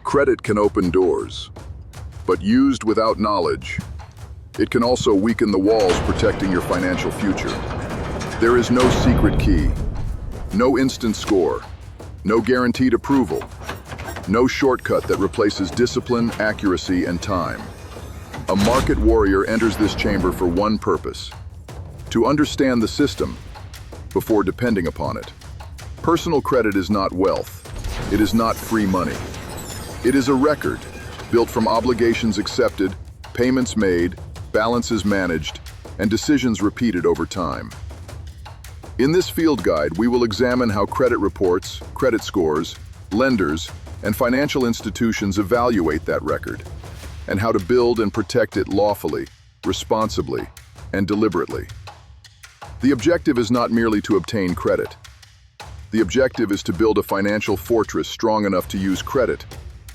Credit can open doors, but used without knowledge, it can also weaken the walls protecting your financial future. There is no secret key, no instant score, no guaranteed approval, no shortcut that replaces discipline, accuracy, and time. A market warrior enters this chamber for one purpose: to understand the system before depending upon it. Personal credit is not wealth. It is not free money. It is a record built from obligations accepted, payments made, balances managed, and decisions repeated over time. In this field guide, we will examine how credit reports, credit scores, lenders, and financial institutions evaluate that record, and how to build and protect it lawfully, responsibly, and deliberately. The objective is not merely to obtain credit. The objective is to build a financial fortress strong enough to use credit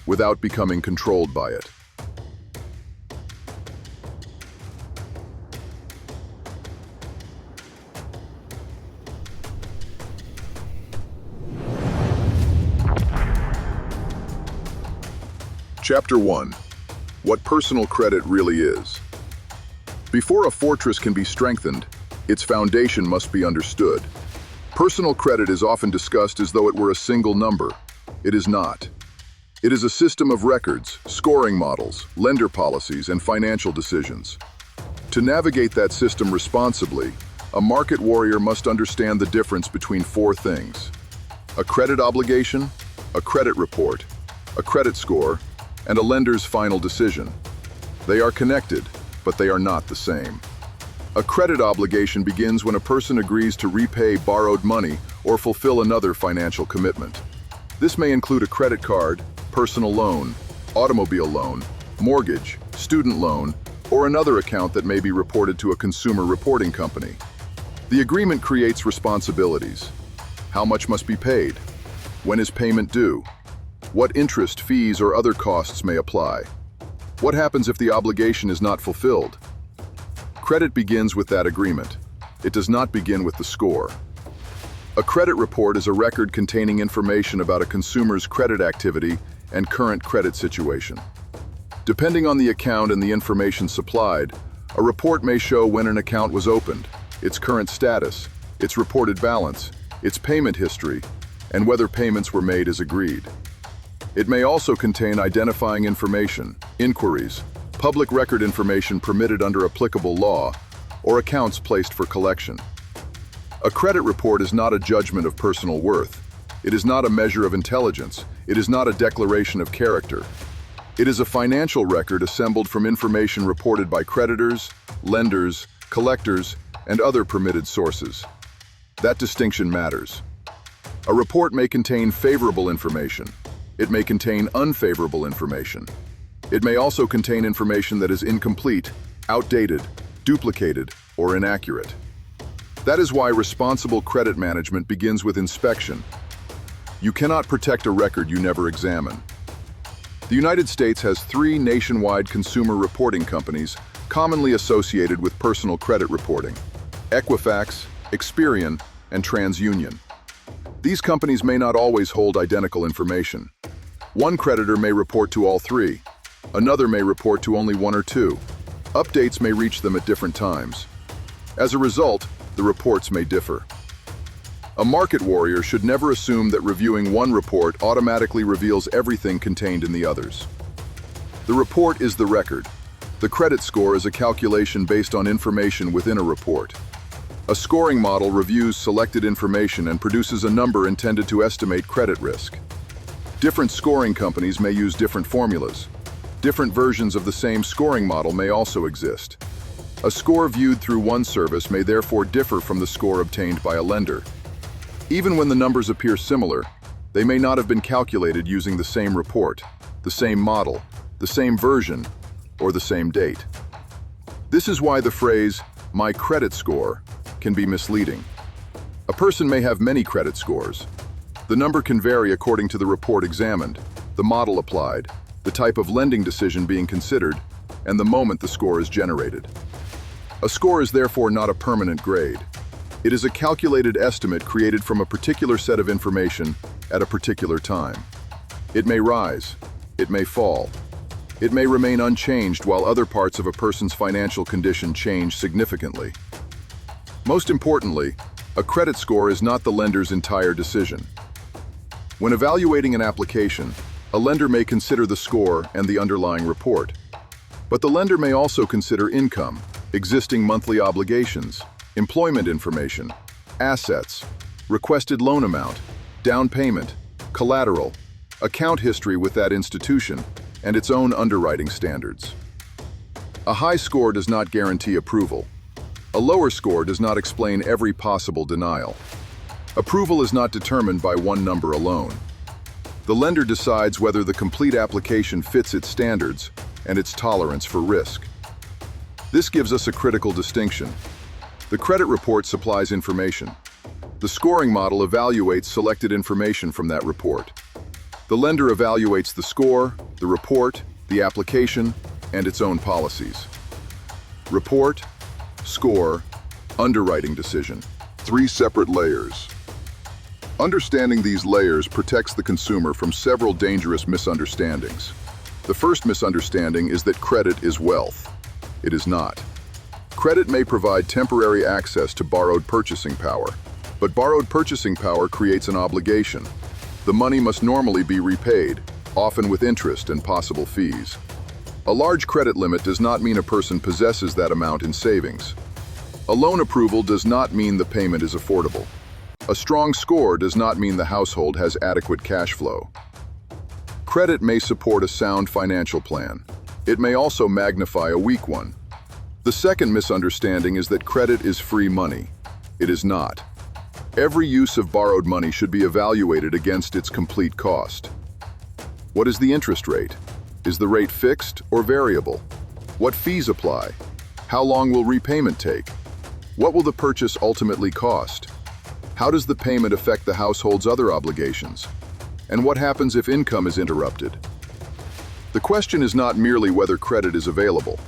without becoming controlled by it. Chapter 1. What personal credit really is. Before a fortress can be strengthened, its foundation must be understood. Personal credit is often discussed as though it were a single number. It is not. It is a system of records, scoring models, lender policies, and financial decisions. To navigate that system responsibly, a market warrior must understand the difference between four things: a credit obligation, a credit report, a credit score, and a lender's final decision. They are connected, but they are not the same. A credit obligation begins when a person agrees to repay borrowed money or fulfill another financial commitment. This may include a credit card, personal loan, automobile loan, mortgage, student loan, or another account that may be reported to a consumer reporting company. The agreement creates responsibilities. How much must be paid? When is payment due? What interest, fees, or other costs may apply? What happens if the obligation is not fulfilled? Credit begins with that agreement. It does not begin with the score. A credit report is a record containing information about a consumer's credit activity and current credit situation. Depending on the account and the information supplied, a report may show when an account was opened, its current status, its reported balance, its payment history, and whether payments were made as agreed. It may also contain identifying information, inquiries, public record information permitted under applicable law, or accounts placed for collection. A credit report is not a judgment of personal worth. It is not a measure of intelligence. It is not a declaration of character. It is a financial record assembled from information reported by creditors, lenders, collectors, and other permitted sources. That distinction matters. A report may contain favorable information. It may contain unfavorable information. It may also contain information that is incomplete, outdated, duplicated, or inaccurate. That is why responsible credit management begins with inspection. You cannot protect a record you never examine. The United States has 3 nationwide consumer reporting companies commonly associated with personal credit reporting: Equifax, Experian, and TransUnion. These companies may not always hold identical information. One creditor may report to all 3. Another may report to only 1 or 2. Updates may reach them at different times. As a result, the reports may differ. A market warrior should never assume that reviewing one report automatically reveals everything contained in the others. The report is the record. The credit score is a calculation based on information within a report. A scoring model reviews selected information and produces a number intended to estimate credit risk. Different scoring companies may use different formulas. Different versions of the same scoring model may also exist. A score viewed through one service may therefore differ from the score obtained by a lender. Even when the numbers appear similar, they may not have been calculated using the same report, the same model, the same version, or the same date. This is why the phrase, "my credit score," can be misleading. A person may have many credit scores. The number can vary according to the report examined, the model applied, the type of lending decision being considered, and the moment the score is generated. A score is therefore not a permanent grade. It is a calculated estimate created from a particular set of information at a particular time. It may rise, It may fall. It may remain unchanged while other parts of a person's financial condition change significantly. Most importantly, a credit score is not the lender's entire decision. When evaluating an application, a lender may consider the score and the underlying report. But the lender may also consider income, existing monthly obligations, employment information, assets, requested loan amount, down payment, collateral, account history with that institution, and its own underwriting standards. A high score does not guarantee approval. A lower score does not explain every possible denial. Approval is not determined by one number alone. The lender decides whether the complete application fits its standards and its tolerance for risk. This gives us a critical distinction. The credit report supplies information. The scoring model evaluates selected information from that report. The lender evaluates the score, the report, the application, and its own policies. Report, score, underwriting decision. 3 separate layers. Understanding these layers protects the consumer from several dangerous misunderstandings. The first misunderstanding is that credit is wealth. It is not. Credit may provide temporary access to borrowed purchasing power, but borrowed purchasing power creates an obligation. The money must normally be repaid, often with interest and possible fees. A large credit limit does not mean a person possesses that amount in savings. A loan approval does not mean the payment is affordable. A strong score does not mean the household has adequate cash flow. Credit may support a sound financial plan. It may also magnify a weak one. The second misunderstanding is that credit is free money. It is not. Every use of borrowed money should be evaluated against its complete cost. What is the interest rate? Is the rate fixed or variable? What fees apply? How long will repayment take? What will the purchase ultimately cost? How does the payment affect the household's other obligations? And what happens if income is interrupted? The question is not merely whether credit is available.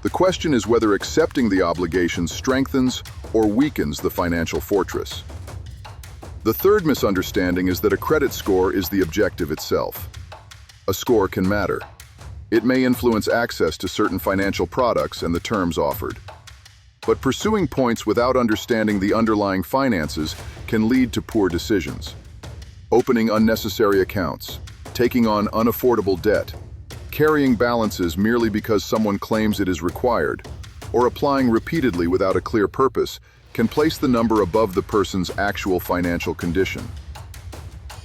The question is whether accepting the obligation strengthens or weakens the financial fortress. The third misunderstanding is that a credit score is the objective itself. A score can matter. It may influence access to certain financial products and the terms offered. But pursuing points without understanding the underlying finances can lead to poor decisions. Opening unnecessary accounts, taking on unaffordable debt, carrying balances merely because someone claims it is required, or applying repeatedly without a clear purpose can place the number above the person's actual financial condition.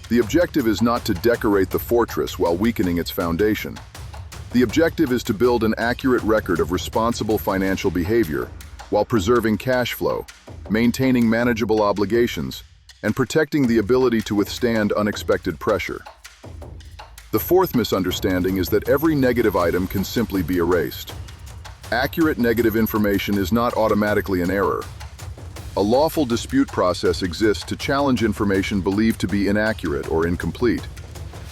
The objective is not to decorate the fortress while weakening its foundation. The objective is to build an accurate record of responsible financial behavior while preserving cash flow, maintaining manageable obligations, and protecting the ability to withstand unexpected pressure. The fourth misunderstanding is that every negative item can simply be erased. Accurate negative information is not automatically an error. A lawful dispute process exists to challenge information believed to be inaccurate or incomplete.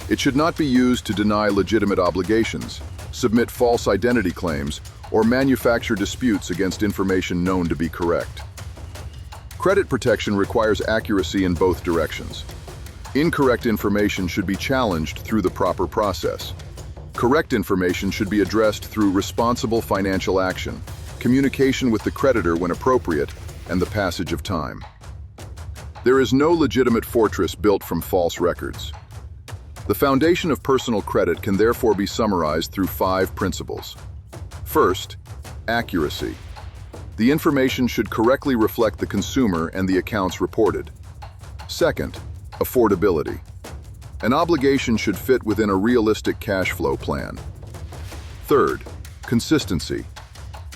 It should not be used to deny legitimate obligations, submit false identity claims, or manufacture disputes against information known to be correct. Credit protection requires accuracy in both directions. Incorrect information should be challenged through the proper process. Correct information should be addressed through responsible financial action, communication with the creditor when appropriate, and the passage of time. There is no legitimate fortress built from false records. The foundation of personal credit can therefore be summarized through 5 principles. First, accuracy. The information should correctly reflect the consumer and the accounts reported. Second, affordability. An obligation should fit within a realistic cash flow plan. Third, consistency.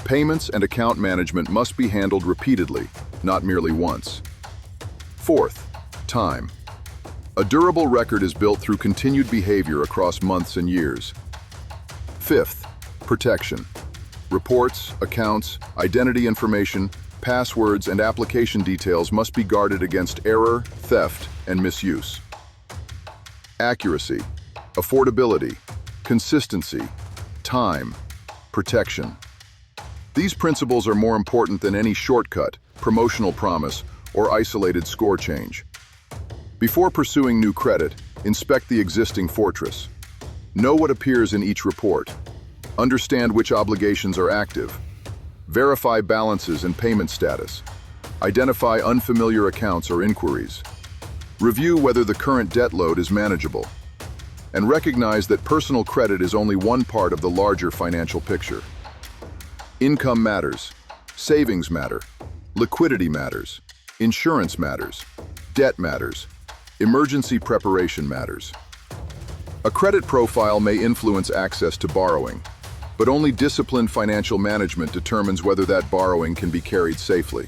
Payments and account management must be handled repeatedly, not merely once. Fourth, time. A durable record is built through continued behavior across months and years. Fifth, protection. Reports, accounts, identity information, passwords, and application details must be guarded against error, theft, and misuse. Accuracy, affordability, consistency, time, protection. These principles are more important than any shortcut, promotional promise, or isolated score change. Before pursuing new credit, inspect the existing fortress. Know what appears in each report. Understand which obligations are active. Verify balances and payment status. Identify unfamiliar accounts or inquiries. Review whether the current debt load is manageable. And recognize that personal credit is only one part of the larger financial picture. Income matters. Savings matter. Liquidity matters. Insurance matters. Debt matters. Emergency preparation matters. A credit profile may influence access to borrowing, but only disciplined financial management determines whether that borrowing can be carried safely.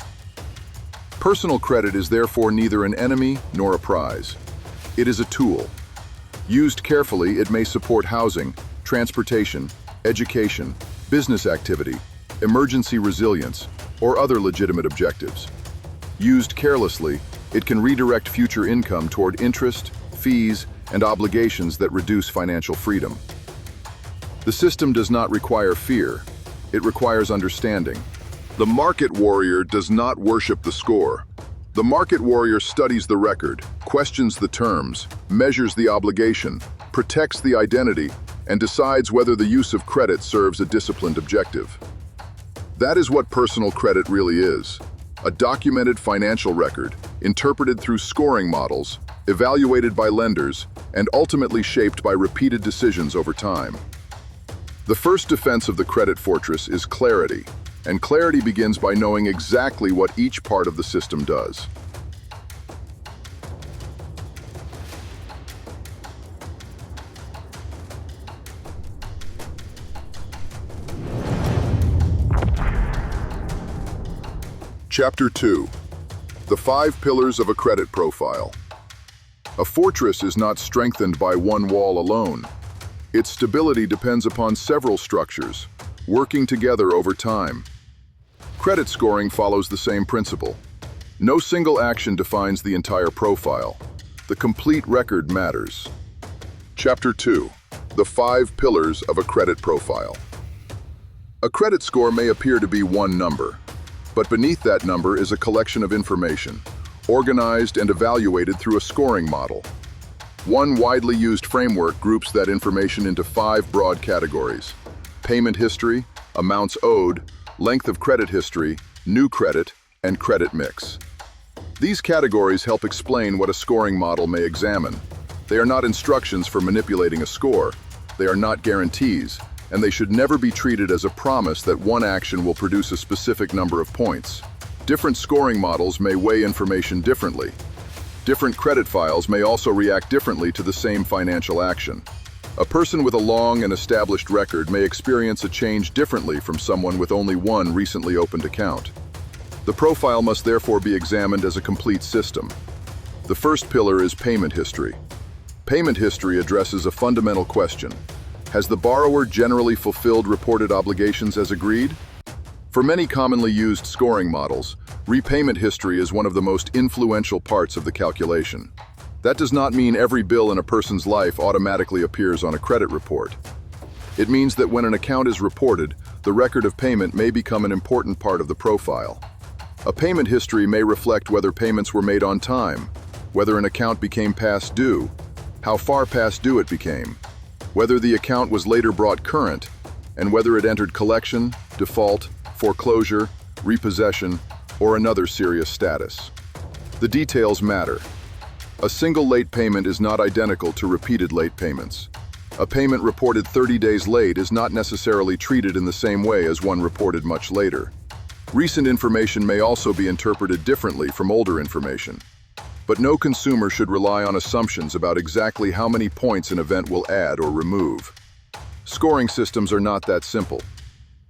Personal credit is therefore neither an enemy nor a prize. It is a tool. Used carefully, it may support housing, transportation, education, business activity, emergency resilience, or other legitimate objectives. Used carelessly, it can redirect future income toward interest, fees, and obligations that reduce financial freedom. The system does not require fear, it requires understanding. The market warrior does not worship the score. The market warrior studies the record, questions the terms, measures the obligation, protects the identity, and decides whether the use of credit serves a disciplined objective. That is what personal credit really is. A documented financial record, interpreted through scoring models, evaluated by lenders, and ultimately shaped by repeated decisions over time. The first defense of the credit fortress is clarity, and clarity begins by knowing exactly what each part of the system does. Chapter 2. The 5 Pillars of a Credit Profile. A fortress is not strengthened by one wall alone. Its stability depends upon several structures, working together over time. Credit scoring follows the same principle. No single action defines the entire profile. The complete record matters. Chapter 2. The 5 Pillars of a Credit Profile. A credit score may appear to be one number, but beneath that number is a collection of information, organized and evaluated through a scoring model. One widely used framework groups that information into 5 broad categories: payment history, amounts owed, length of credit history, new credit, and credit mix. These categories help explain what a scoring model may examine. They are not instructions for manipulating a score. They are not guarantees, and they should never be treated as a promise that one action will produce a specific number of points. Different scoring models may weigh information differently. Different credit files may also react differently to the same financial action. A person with a long and established record may experience a change differently from someone with only one recently opened account. The profile must therefore be examined as a complete system. The first pillar is payment history. Payment history addresses a fundamental question. Has the borrower generally fulfilled reported obligations as agreed? For many commonly used scoring models, repayment history is one of the most influential parts of the calculation. That does not mean every bill in a person's life automatically appears on a credit report. It means that when an account is reported, the record of payment may become an important part of the profile. A payment history may reflect whether payments were made on time, whether an account became past due, how far past due it became, whether the account was later brought current, and whether it entered collection, default, foreclosure, repossession, or another serious status. The details matter. A single late payment is not identical to repeated late payments. A payment reported 30 days late is not necessarily treated in the same way as one reported much later. Recent information may also be interpreted differently from older information. But no consumer should rely on assumptions about exactly how many points an event will add or remove. Scoring systems are not that simple.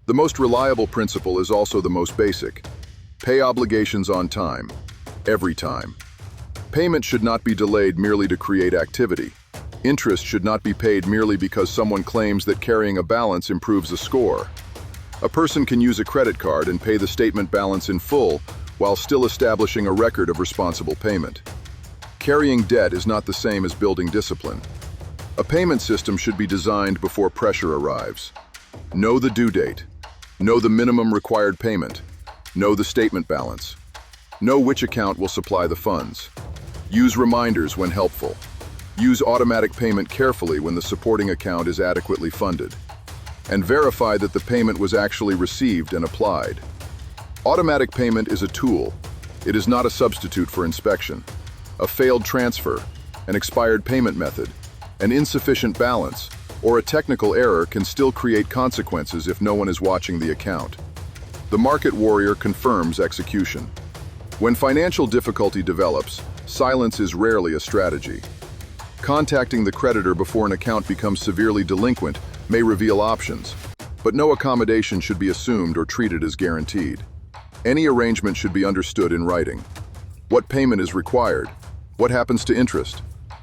The most reliable principle is also the most basic. Pay obligations on time, every time. Payment should not be delayed merely to create activity. Interest should not be paid merely because someone claims that carrying a balance improves a score. A person can use a credit card and pay the statement balance in full while still establishing a record of responsible payment. Carrying debt is not the same as building discipline. A payment system should be designed before pressure arrives. Know the due date. Know the minimum required payment. Know the statement balance. Know which account will supply the funds. Use reminders when helpful. Use automatic payment carefully when the supporting account is adequately funded. And verify that the payment was actually received and applied. Automatic payment is a tool. It is not a substitute for inspection. A failed transfer, an expired payment method, an insufficient balance, or a technical error can still create consequences if no one is watching the account. The market warrior confirms execution. When financial difficulty develops, silence is rarely a strategy. Contacting the creditor before an account becomes severely delinquent may reveal options, but no accommodation should be assumed or treated as guaranteed. Any arrangement should be understood in writing. What payment is required? What happens to interest?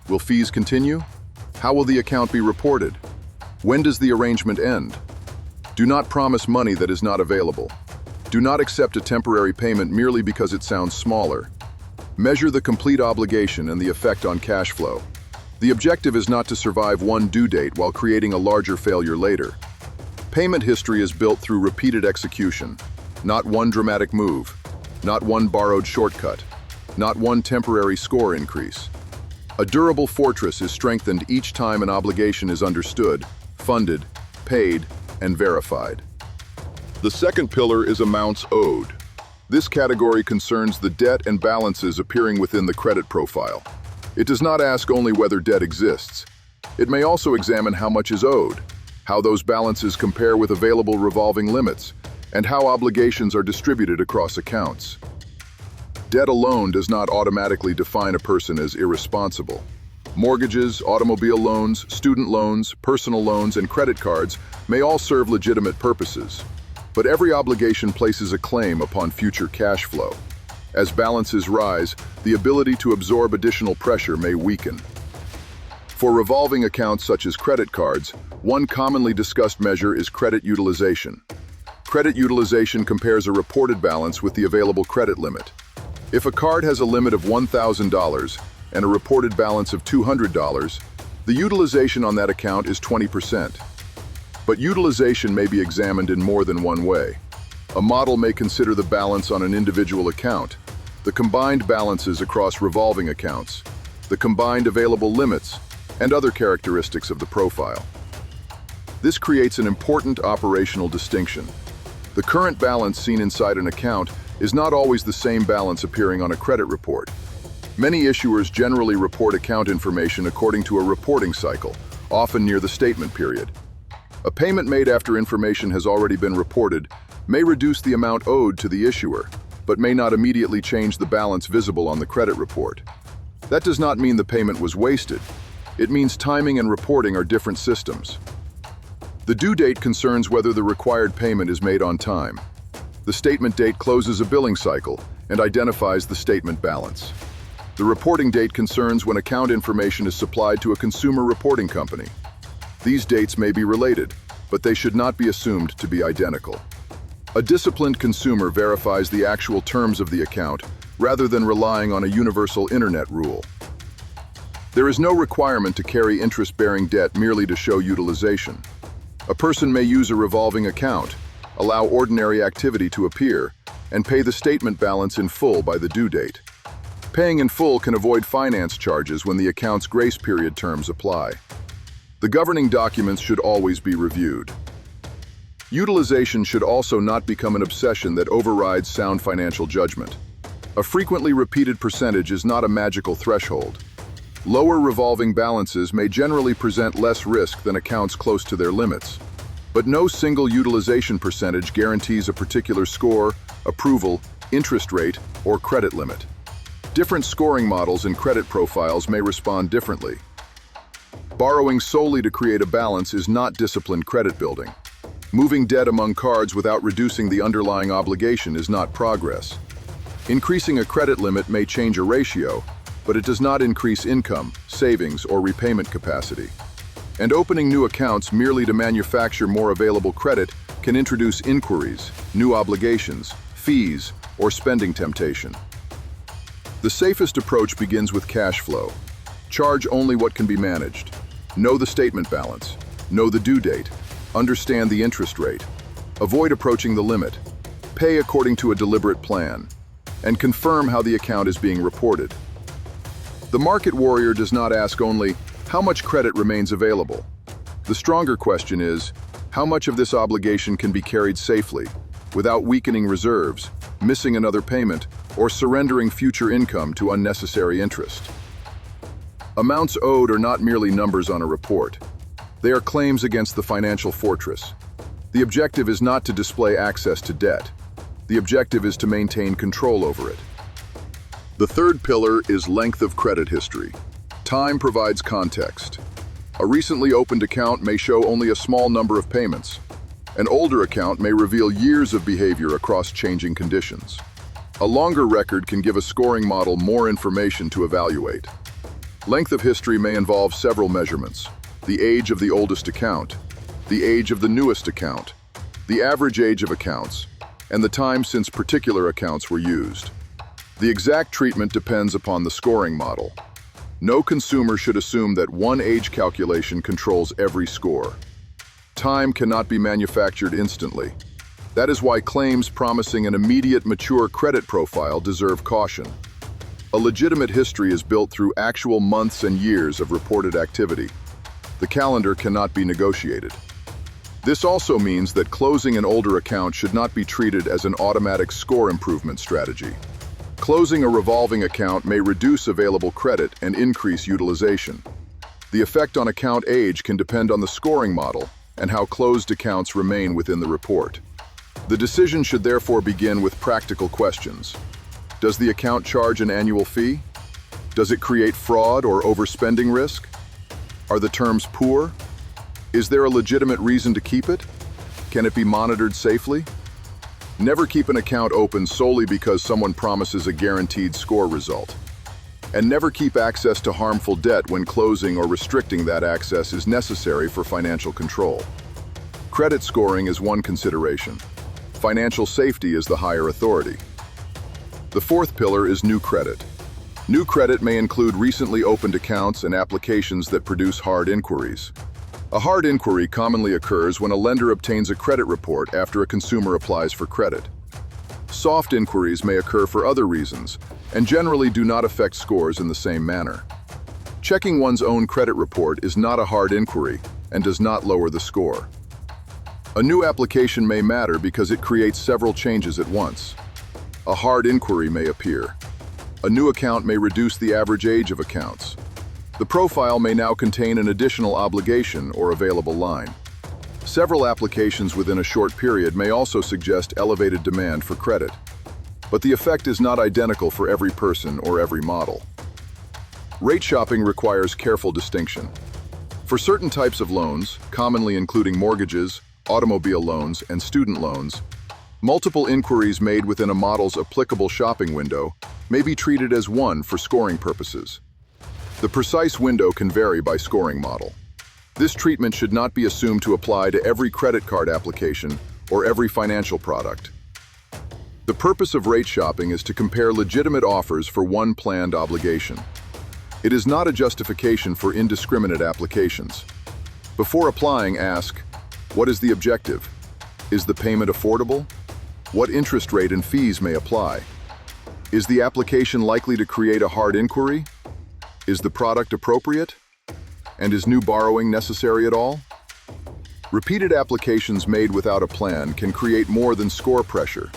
Will fees continue? How will the account be reported? When does the arrangement end? Do not promise money that is not available. Do not accept a temporary payment merely because it sounds smaller. Measure the complete obligation and the effect on cash flow. The objective is not to survive one due date while creating a larger failure later. Payment history is built through repeated execution, not one dramatic move, not one borrowed shortcut, not one temporary score increase. A durable fortress is strengthened each time an obligation is understood, funded, paid, and verified. The second pillar is amounts owed. This category concerns the debt and balances appearing within the credit profile. It does not ask only whether debt exists. It may also examine how much is owed, how those balances compare with available revolving limits, and how obligations are distributed across accounts. Debt alone does not automatically define a person as irresponsible. Mortgages, automobile loans, student loans, personal loans, and credit cards may all serve legitimate purposes. But every obligation places a claim upon future cash flow. As balances rise, the ability to absorb additional pressure may weaken. For revolving accounts such as credit cards, one commonly discussed measure is credit utilization. Credit utilization compares a reported balance with the available credit limit. If a card has a limit of $1,000 and a reported balance of $200, the utilization on that account is 20%. But utilization may be examined in more than one way. A model may consider the balance on an individual account, the combined balances across revolving accounts, the combined available limits, and other characteristics of the profile. This creates an important operational distinction. The current balance seen inside an account is not always the same balance appearing on a credit report. Many issuers generally report account information according to a reporting cycle, often near the statement period. A payment made after information has already been reported may reduce the amount owed to the issuer, but may not immediately change the balance visible on the credit report. That does not mean the payment was wasted. It means timing and reporting are different systems. The due date concerns whether the required payment is made on time. The statement date closes a billing cycle and identifies the statement balance. The reporting date concerns when account information is supplied to a consumer reporting company. These dates may be related, but they should not be assumed to be identical. A disciplined consumer verifies the actual terms of the account rather than relying on a universal internet rule. There is no requirement to carry interest-bearing debt merely to show utilization. A person may use a revolving account, allow ordinary activity to appear, and pay the statement balance in full by the due date. Paying in full can avoid finance charges when the account's grace period terms apply. The governing documents should always be reviewed. Utilization should also not become an obsession that overrides sound financial judgment. A frequently repeated percentage is not a magical threshold. Lower revolving balances may generally present less risk than accounts close to their limits. But no single utilization percentage guarantees a particular score, approval, interest rate, or credit limit. Different scoring models and credit profiles may respond differently. Borrowing solely to create a balance is not disciplined credit building. Moving debt among cards without reducing the underlying obligation is not progress. Increasing a credit limit may change a ratio, but it does not increase income, savings, or repayment capacity. And opening new accounts merely to manufacture more available credit can introduce inquiries, new obligations, fees, or spending temptation. The safest approach begins with cash flow. Charge only what can be managed. Know the statement balance. Know the due date. Understand the interest rate. Avoid approaching the limit. Pay according to a deliberate plan. And confirm how the account is being reported. The market warrior does not ask only, how much credit remains available? The stronger question is, how much of this obligation can be carried safely, without weakening reserves, missing another payment, or surrendering future income to unnecessary interest? Amounts owed are not merely numbers on a report. They are claims against the financial fortress. The objective is not to display access to debt. The objective is to maintain control over it. The third pillar is length of credit history. Time provides context. A recently opened account may show only a small number of payments. An older account may reveal years of behavior across changing conditions. A longer record can give a scoring model more information to evaluate. Length of history may involve several measurements: the age of the oldest account, the age of the newest account, the average age of accounts, and the time since particular accounts were used. The exact treatment depends upon the scoring model. No consumer should assume that one age calculation controls every score. Time cannot be manufactured instantly. That is why claims promising an immediate mature credit profile deserve caution. A legitimate history is built through actual months and years of reported activity. The calendar cannot be negotiated. This also means that closing an older account should not be treated as an automatic score improvement strategy. Closing a revolving account may reduce available credit and increase utilization. The effect on account age can depend on the scoring model and how closed accounts remain within the report. The decision should therefore begin with practical questions. Does the account charge an annual fee? Does it create fraud or overspending risk? Are the terms poor? Is there a legitimate reason to keep it? Can it be monitored safely? Never keep an account open solely because someone promises a guaranteed score result. And never keep access to harmful debt when closing or restricting that access is necessary for financial control. Credit scoring is one consideration. Financial safety is the higher authority. The fourth pillar is new credit. New credit may include recently opened accounts and applications that produce hard inquiries. A hard inquiry commonly occurs when a lender obtains a credit report after a consumer applies for credit. Soft inquiries may occur for other reasons and generally do not affect scores in the same manner. Checking one's own credit report is not a hard inquiry and does not lower the score. A new application may matter because it creates several changes at once. A hard inquiry may appear. A new account may reduce the average age of accounts. The profile may now contain an additional obligation or available line. Several applications within a short period may also suggest elevated demand for credit. But the effect is not identical for every person or every model. Rate shopping requires careful distinction. For certain types of loans, commonly including mortgages, automobile loans, and student loans, multiple inquiries made within a model's applicable shopping window may be treated as one for scoring purposes. The precise window can vary by scoring model. This treatment should not be assumed to apply to every credit card application or every financial product. The purpose of rate shopping is to compare legitimate offers for one planned obligation. It is not a justification for indiscriminate applications. Before applying, ask, what is the objective? Is the payment affordable? What interest rate and fees may apply? Is the application likely to create a hard inquiry? Is the product appropriate? And is new borrowing necessary at all? Repeated applications made without a plan can create more than score pressure.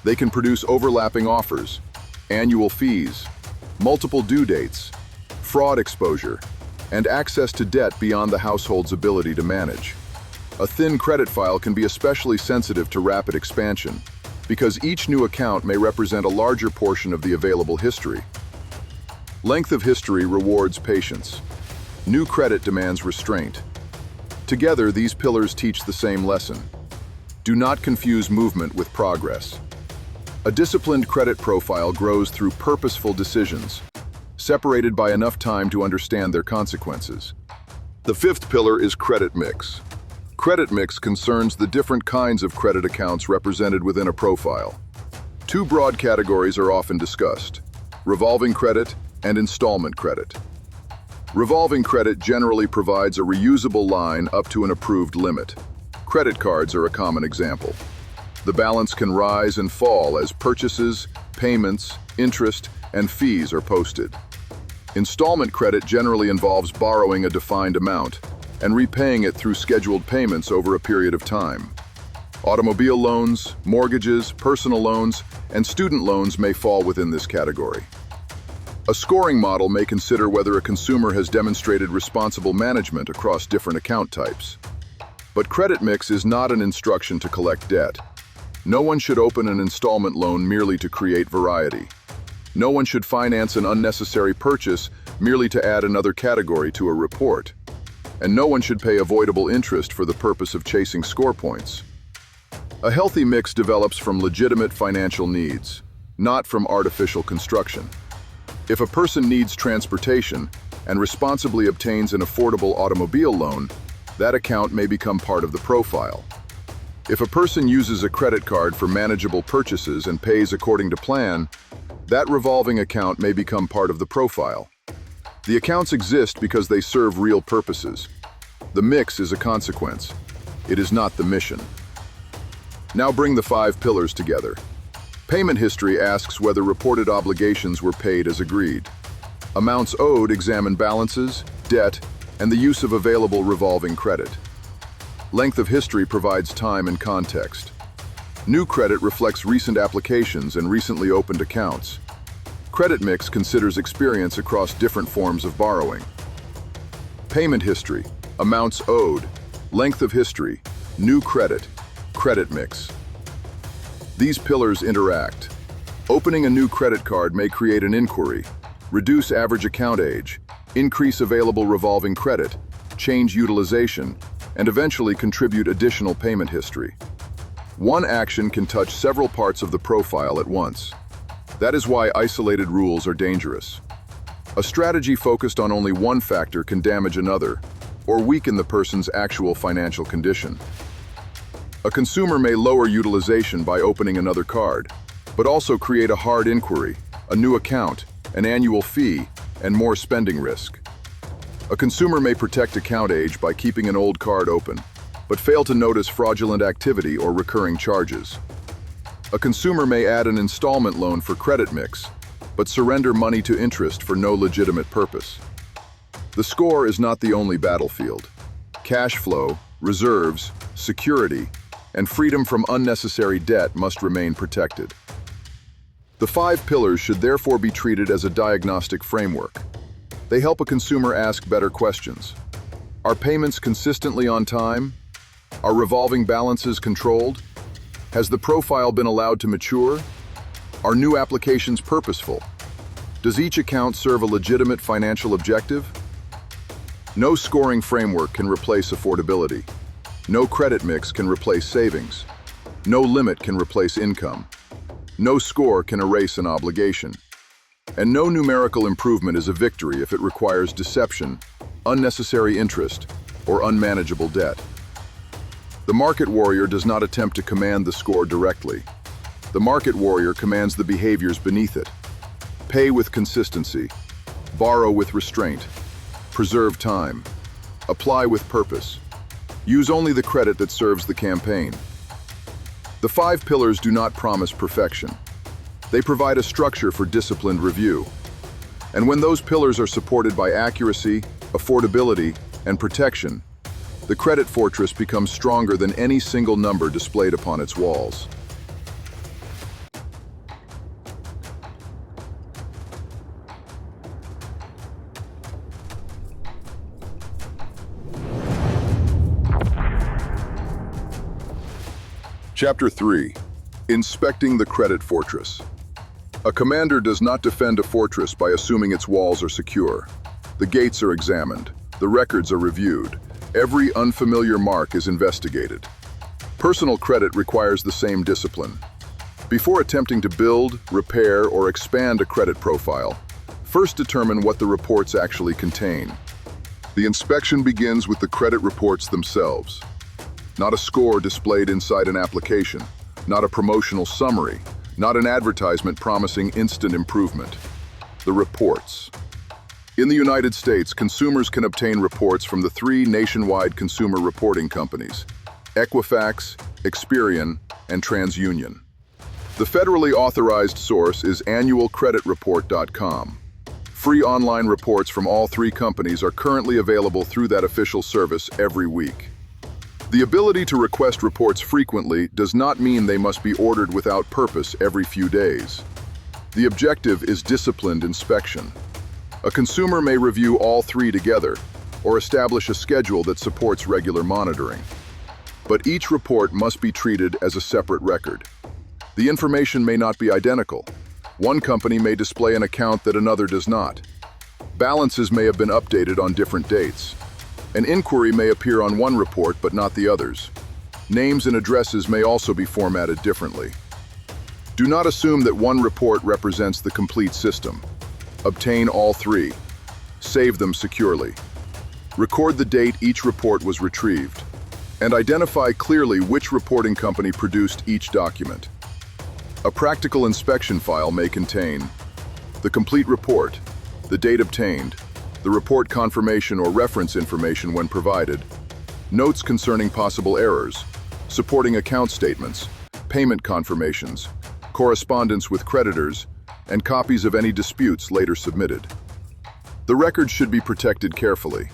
They can produce overlapping offers, annual fees, multiple due dates, fraud exposure, and access to debt beyond the household's ability to manage. A thin credit file can be especially sensitive to rapid expansion because each new account may represent a larger portion of the available history. Length of history rewards patience. New credit demands restraint. Together, these pillars teach the same lesson. Do not confuse movement with progress. A disciplined credit profile grows through purposeful decisions, separated by enough time to understand their consequences. The fifth pillar is credit mix. Credit mix concerns the different kinds of credit accounts represented within a profile. Two broad categories are often discussed: revolving credit and installment credit. Revolving credit generally provides a reusable line up to an approved limit. Credit cards are a common example. The balance can rise and fall as purchases, payments, interest, and fees are posted. Installment credit generally involves borrowing a defined amount and repaying it through scheduled payments over a period of time. Automobile loans, mortgages, personal loans, and student loans may fall within this category. A scoring model may consider whether a consumer has demonstrated responsible management across different account types. But credit mix is not an instruction to collect debt. No one should open an installment loan merely to create variety. No one should finance an unnecessary purchase merely to add another category to a report. And no one should pay avoidable interest for the purpose of chasing score points. A healthy mix develops from legitimate financial needs, not from artificial construction. If a person needs transportation and responsibly obtains an affordable automobile loan, that account may become part of the profile. If a person uses a credit card for manageable purchases and pays according to plan, that revolving account may become part of the profile. The accounts exist because they serve real purposes. The mix is a consequence. It is not the mission. Now bring the 5 pillars together. Payment history asks whether reported obligations were paid as agreed. Amounts owed examine balances, debt, and the use of available revolving credit. Length of history provides time and context. New credit reflects recent applications and recently opened accounts. Credit mix considers experience across different forms of borrowing. Payment history, amounts owed, length of history, new credit, credit mix. These pillars interact. Opening a new credit card may create an inquiry, reduce average account age, increase available revolving credit, change utilization, and eventually contribute additional payment history. One action can touch several parts of the profile at once. That is why isolated rules are dangerous. A strategy focused on only one factor can damage another, or weaken the person's actual financial condition. A consumer may lower utilization by opening another card, but also create a hard inquiry, a new account, an annual fee, and more spending risk. A consumer may protect account age by keeping an old card open, but fail to notice fraudulent activity or recurring charges. A consumer may add an installment loan for credit mix, but surrender money to interest for no legitimate purpose. The score is not the only battlefield. Cash flow, reserves, security, and freedom from unnecessary debt must remain protected. The 5 pillars should therefore be treated as a diagnostic framework. They help a consumer ask better questions. Are payments consistently on time? Are revolving balances controlled? Has the profile been allowed to mature? Are new applications purposeful? Does each account serve a legitimate financial objective? No scoring framework can replace affordability. No credit mix can replace savings. No limit can replace income. No score can erase an obligation. And no numerical improvement is a victory if it requires deception, unnecessary interest, or unmanageable debt. The market warrior does not attempt to command the score directly. The market warrior commands the behaviors beneath it. Pay with consistency. Borrow with restraint. Preserve time. Apply with purpose. Use only the credit that serves the campaign. The 5 pillars do not promise perfection. They provide a structure for disciplined review. And when those pillars are supported by accuracy, affordability, and protection, the credit fortress becomes stronger than any single number displayed upon its walls. Chapter 3. Inspecting the Credit Fortress. A commander does not defend a fortress by assuming its walls are secure. The gates are examined. The records are reviewed. Every unfamiliar mark is investigated. Personal credit requires the same discipline. Before attempting to build, repair, or expand a credit profile, first determine what the reports actually contain. The inspection begins with the credit reports themselves. Not a score displayed inside an application, not a promotional summary, not an advertisement promising instant improvement. The reports. In the United States, consumers can obtain reports from the 3 nationwide consumer reporting companies, Equifax, Experian, and TransUnion. The federally authorized source is annualcreditreport.com. Free online reports from all three companies are currently available through that official service every week. The ability to request reports frequently does not mean they must be ordered without purpose every few days. The objective is disciplined inspection. A consumer may review all three together or establish a schedule that supports regular monitoring. But each report must be treated as a separate record. The information may not be identical. One company may display an account that another does not. Balances may have been updated on different dates. An inquiry may appear on one report but not the others. Names and addresses may also be formatted differently. Do not assume that one report represents the complete system. Obtain all three. Save them securely. Record the date each report was retrieved, and identify clearly which reporting company produced each document. A practical inspection file may contain the complete report, the date obtained, the report confirmation or reference information when provided, notes concerning possible errors, supporting account statements, payment confirmations, correspondence with creditors, and copies of any disputes later submitted. The records should be protected carefully.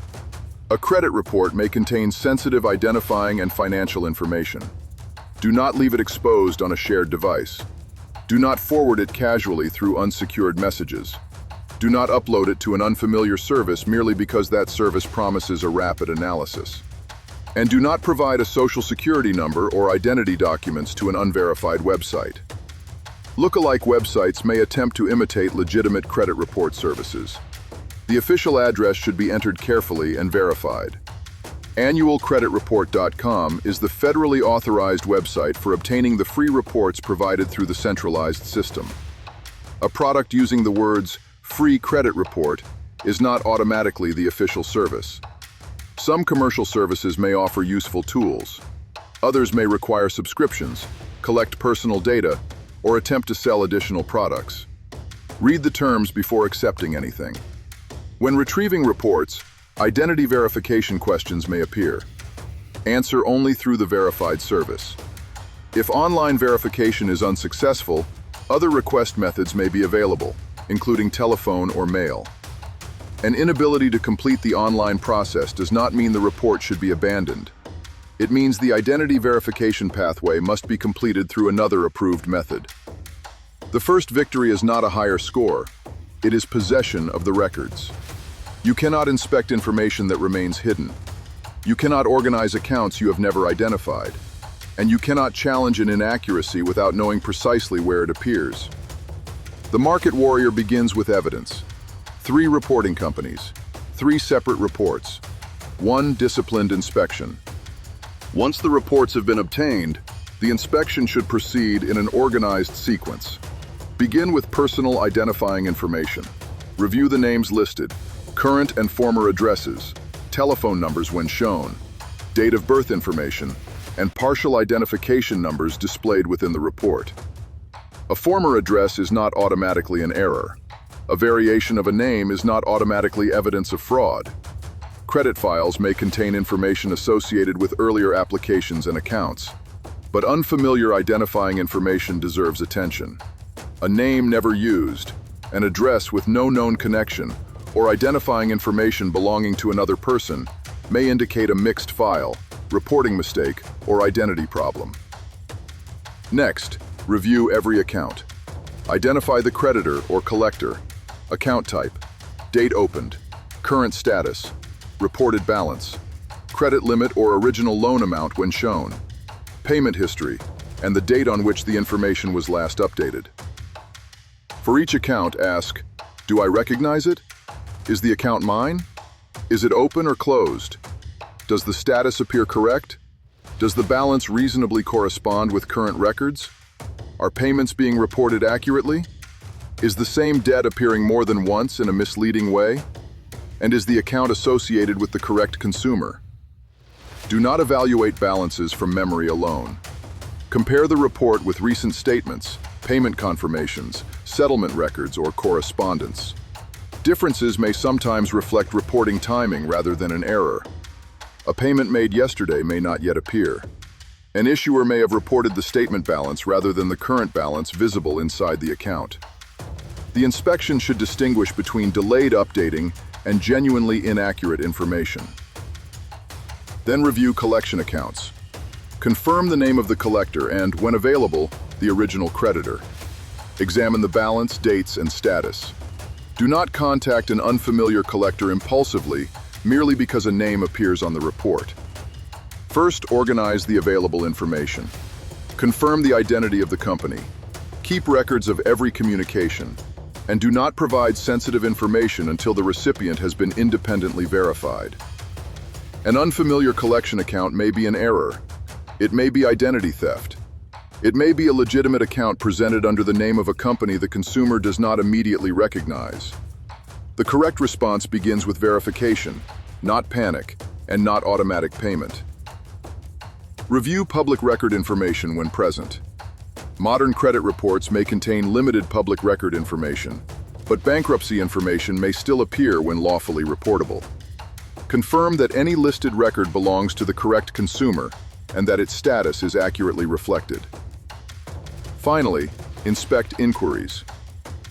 A credit report may contain sensitive identifying and financial information. Do not leave it exposed on a shared device. Do not forward it casually through unsecured messages. Do not upload it to an unfamiliar service merely because that service promises a rapid analysis. And do not provide a social security number or identity documents to an unverified website. Lookalike websites may attempt to imitate legitimate credit report services. The official address should be entered carefully and verified. Annualcreditreport.com is the federally authorized website for obtaining the free reports provided through the centralized system. A product using the words "free credit report" is not automatically the official service. Some commercial services may offer useful tools. Others may require subscriptions, collect personal data, or attempt to sell additional products. Read the terms before accepting anything. When retrieving reports, identity verification questions may appear. Answer only through the verified service. If online verification is unsuccessful, other request methods may be available, including telephone or mail. An inability to complete the online process does not mean the report should be abandoned. It means the identity verification pathway must be completed through another approved method. The first victory is not a higher score. It is possession of the records. You cannot inspect information that remains hidden. You cannot organize accounts you have never identified. And you cannot challenge an inaccuracy without knowing precisely where it appears. The market warrior begins with evidence. 3 reporting companies, 3 separate reports, 1 disciplined inspection. Once the reports have been obtained, the inspection should proceed in an organized sequence. Begin with personal identifying information. Review the names listed, current and former addresses, telephone numbers when shown, date of birth information, and partial identification numbers displayed within the report. A former address is not automatically an error. A variation of a name is not automatically evidence of fraud. Credit files may contain information associated with earlier applications and accounts, but unfamiliar identifying information deserves attention. A name never used, an address with no known connection, or identifying information belonging to another person may indicate a mixed file, reporting mistake, or identity problem. Next, review every account. Identify the creditor or collector, account type, date opened, current status, reported balance, credit limit or original loan amount when shown, payment history, and the date on which the information was last updated. For each account, ask, "Do I recognize it? Is the account mine? Is it open or closed? Does the status appear correct? Does the balance reasonably correspond with current records? Are payments being reported accurately? Is the same debt appearing more than once in a misleading way? And is the account associated with the correct consumer?" Do not evaluate balances from memory alone. Compare the report with recent statements, payment confirmations, settlement records, or correspondence. Differences may sometimes reflect reporting timing rather than an error. A payment made yesterday may not yet appear. An issuer may have reported the statement balance rather than the current balance visible inside the account. The inspection should distinguish between delayed updating and genuinely inaccurate information. Then review collection accounts. Confirm the name of the collector and, when available, the original creditor. Examine the balance, dates, and status. Do not contact an unfamiliar collector impulsively merely because a name appears on the report. First, organize the available information. Confirm the identity of the company. Keep records of every communication. And do not provide sensitive information until the recipient has been independently verified. An unfamiliar collection account may be an error. It may be identity theft. It may be a legitimate account presented under the name of a company the consumer does not immediately recognize. The correct response begins with verification, not panic, and not automatic payment. Review public record information when present. Modern credit reports may contain limited public record information, but bankruptcy information may still appear when lawfully reportable. Confirm that any listed record belongs to the correct consumer and that its status is accurately reflected. Finally, inspect inquiries.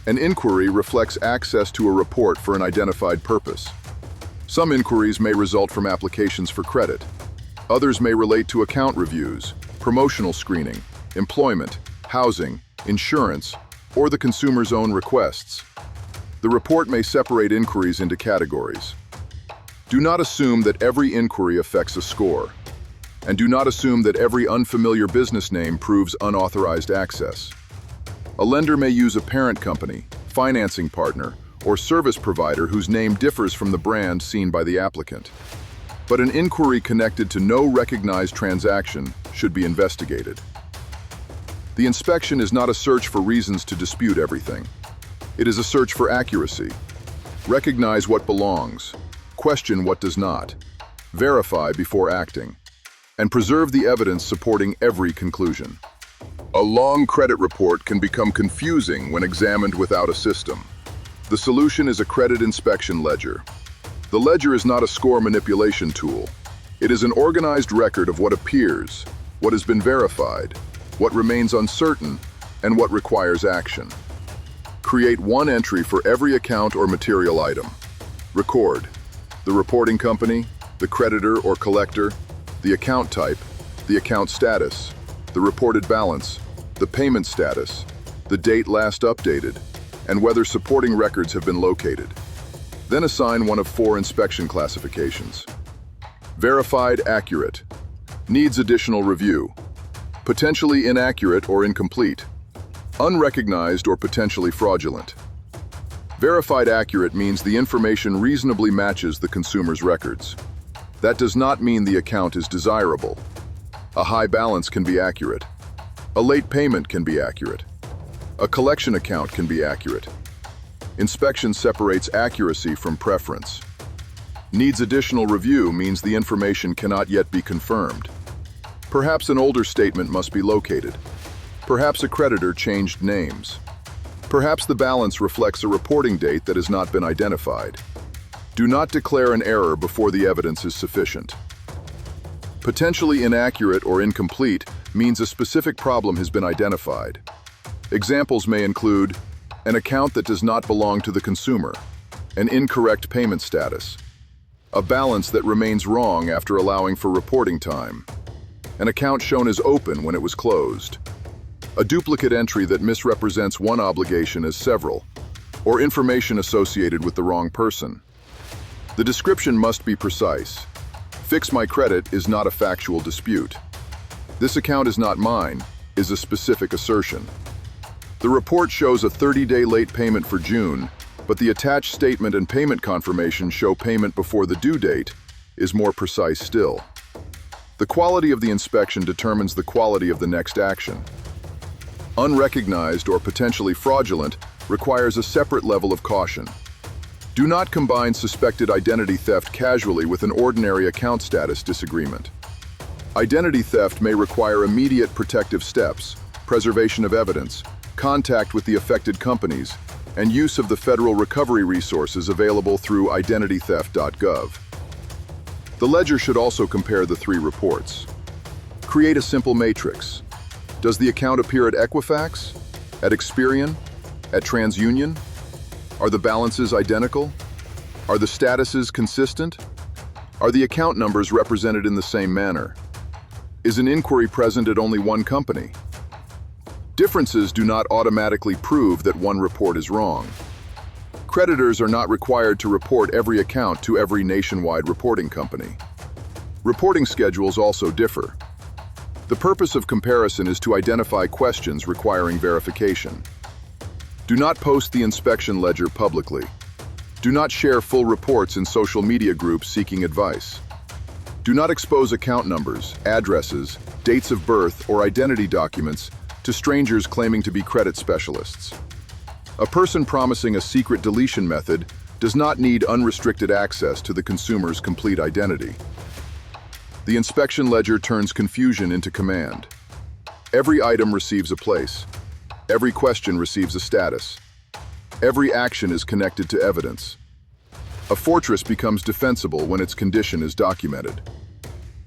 An inquiry reflects access to a report for an identified purpose. Some inquiries may result from applications for credit. Others may relate to account reviews, promotional screening, employment, housing, insurance, or the consumer's own requests. The report may separate inquiries into categories. Do not assume that every inquiry affects a score. And do not assume that every unfamiliar business name proves unauthorized access. A lender may use a parent company, financing partner, or service provider whose name differs from the brand seen by the applicant. But an inquiry connected to no recognized transaction should be investigated. The inspection is not a search for reasons to dispute everything. It is a search for accuracy. Recognize what belongs, question what does not, verify before acting, and preserve the evidence supporting every conclusion. A long credit report can become confusing when examined without a system. The solution is a credit inspection ledger. The ledger is not a score manipulation tool. It is an organized record of what appears, what has been verified, what remains uncertain, and what requires action. Create one entry for every account or material item. Record the reporting company, the creditor or collector, the account type, the account status, the reported balance, the payment status, the date last updated, and whether supporting records have been located. Then assign one of 4 inspection classifications. Verified accurate. Needs additional review. Potentially inaccurate or incomplete. Unrecognized or potentially fraudulent. Verified accurate means the information reasonably matches the consumer's records. That does not mean the account is desirable. A high balance can be accurate. A late payment can be accurate. A collection account can be accurate. Inspection separates accuracy from preference. Needs additional review means the information cannot yet be confirmed. Perhaps an older statement must be located. Perhaps a creditor changed names. Perhaps the balance reflects a reporting date that has not been identified. Do not declare an error before the evidence is sufficient. Potentially inaccurate or incomplete means a specific problem has been identified. Examples may include an account that does not belong to the consumer, an incorrect payment status, a balance that remains wrong after allowing for reporting time, an account shown as open when it was closed, a duplicate entry that misrepresents one obligation as several, or information associated with the wrong person. The description must be precise. Fix my credit is not a factual dispute. This account is not mine is a specific assertion. The report shows a 30-day late payment for June, but the attached statement and payment confirmation show payment before the due date is more precise still. The quality of the inspection determines the quality of the next action. Unrecognized or potentially fraudulent requires a separate level of caution. Do not combine suspected identity theft casually with an ordinary account status disagreement. Identity theft may require immediate protective steps, preservation of evidence, contact with the affected companies, and use of the federal recovery resources available through identitytheft.gov. The ledger should also compare the 3 reports. Create a simple matrix. Does the account appear at Equifax, at Experian, at TransUnion, Are the balances identical? Are the statuses consistent? Are the account numbers represented in the same manner? Is an inquiry present at only one company? Differences do not automatically prove that one report is wrong. Creditors are not required to report every account to every nationwide reporting company. Reporting schedules also differ. The purpose of comparison is to identify questions requiring verification. Do not post the inspection ledger publicly. Do not share full reports in social media groups seeking advice. Do not expose account numbers, addresses, dates of birth, or identity documents to strangers claiming to be credit specialists. A person promising a secret deletion method does not need unrestricted access to the consumer's complete identity. The inspection ledger turns confusion into command. Every item receives a place. Every question receives a status. Every action is connected to evidence. A fortress becomes defensible when its condition is documented.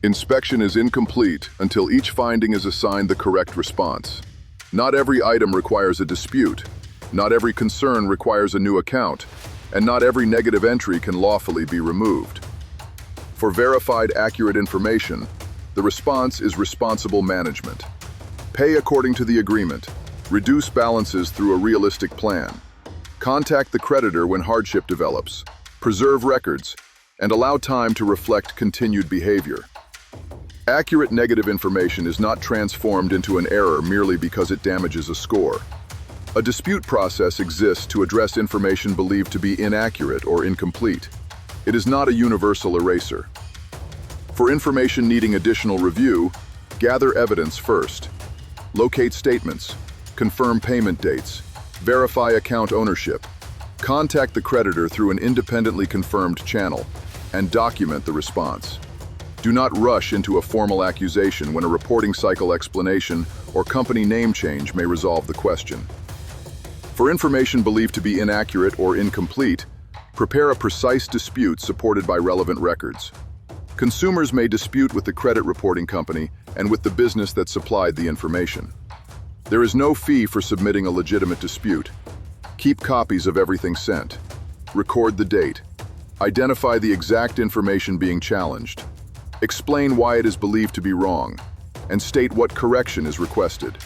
Inspection is incomplete until each finding is assigned the correct response. Not every item requires a dispute. Not every concern requires a new account. And not every negative entry can lawfully be removed. For verified, accurate information, the response is responsible management. Pay according to the agreement. Reduce balances through a realistic plan. Contact the creditor when hardship develops. Preserve records, and allow time to reflect continued behavior. Accurate negative information is not transformed into an error merely because it damages a score. A dispute process exists to address information believed to be inaccurate or incomplete. It is not a universal eraser. For information needing additional review, gather evidence first. Locate statements, confirm payment dates, verify account ownership, contact the creditor through an independently confirmed channel, and document the response. Do not rush into a formal accusation when a reporting cycle explanation or company name change may resolve the question. For information believed to be inaccurate or incomplete, prepare a precise dispute supported by relevant records. Consumers may dispute with the credit reporting company and with the business that supplied the information. There is no fee for submitting a legitimate dispute. Keep copies of everything sent. Record the date. Identify the exact information being challenged. Explain why it is believed to be wrong, and state what correction is requested.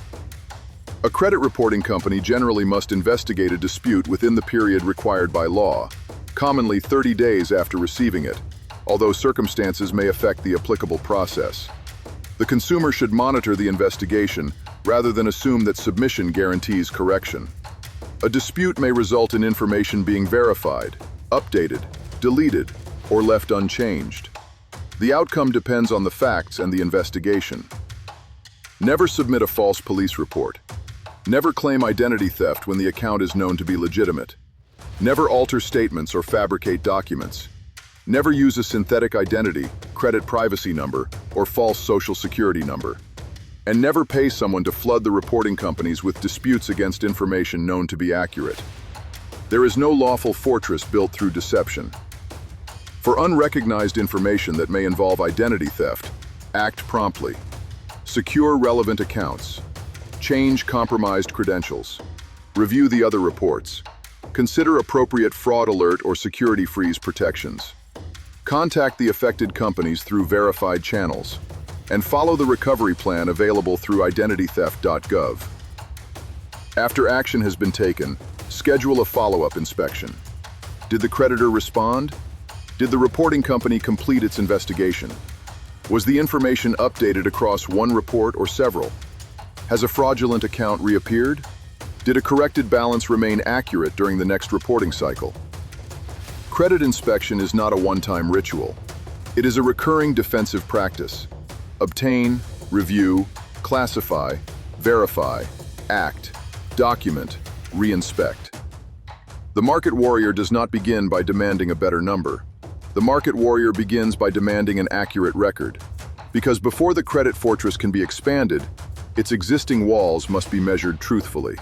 A credit reporting company generally must investigate a dispute within the period required by law, commonly 30 days after receiving it, although circumstances may affect the applicable process. The consumer should monitor the investigation rather than assume that submission guarantees correction. A dispute may result in information being verified, updated, deleted, or left unchanged. The outcome depends on the facts and the investigation. Never submit a false police report. Never claim identity theft when the account is known to be legitimate. Never alter statements or fabricate documents. Never use a synthetic identity, credit privacy number, or false social security number. And never pay someone to flood the reporting companies with disputes against information known to be accurate. There is no lawful fortress built through deception. For unrecognized information that may involve identity theft, act promptly. Secure relevant accounts. Change compromised credentials. Review the other reports. Consider appropriate fraud alert or security freeze protections. Contact the affected companies through verified channels. And follow the recovery plan available through identitytheft.gov. After action has been taken, schedule a follow-up inspection. Did the creditor respond? Did the reporting company complete its investigation? Was the information updated across one report or several? Has a fraudulent account reappeared? Did a corrected balance remain accurate during the next reporting cycle? Credit inspection is not a one-time ritual. It is a recurring defensive practice. Obtain, review, classify, verify, act, document, reinspect. The market warrior does not begin by demanding a better number. The market warrior begins by demanding an accurate record. Because before the credit fortress can be expanded, its existing walls must be measured truthfully.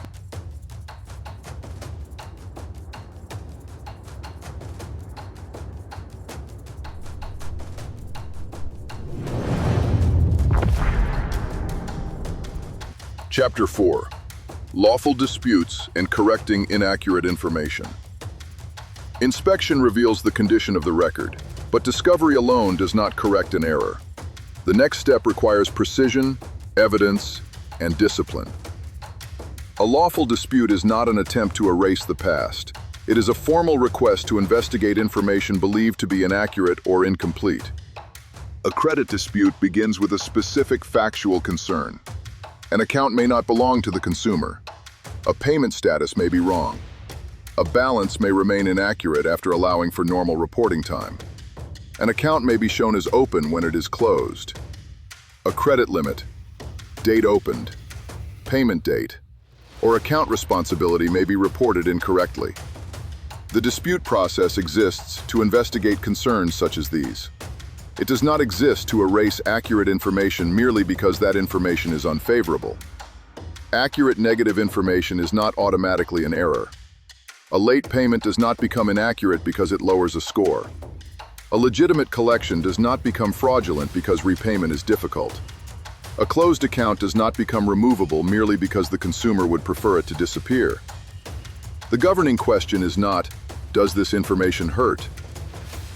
Chapter 4. Lawful disputes and correcting inaccurate information. Inspection reveals the condition of the record, but discovery alone does not correct an error. The next step requires precision, evidence, and discipline. A lawful dispute is not an attempt to erase the past. It is a formal request to investigate information believed to be inaccurate or incomplete. A credit dispute begins with a specific factual concern. An account may not belong to the consumer. A payment status may be wrong. A balance may remain inaccurate after allowing for normal reporting time. An account may be shown as open when it is closed. A credit limit, date opened, payment date, or account responsibility may be reported incorrectly. The dispute process exists to investigate concerns such as these. It does not exist to erase accurate information merely because that information is unfavorable. Accurate negative information is not automatically an error. A late payment does not become inaccurate because it lowers a score. A legitimate collection does not become fraudulent because repayment is difficult. A closed account does not become removable merely because the consumer would prefer it to disappear. The governing question is not, does this information hurt?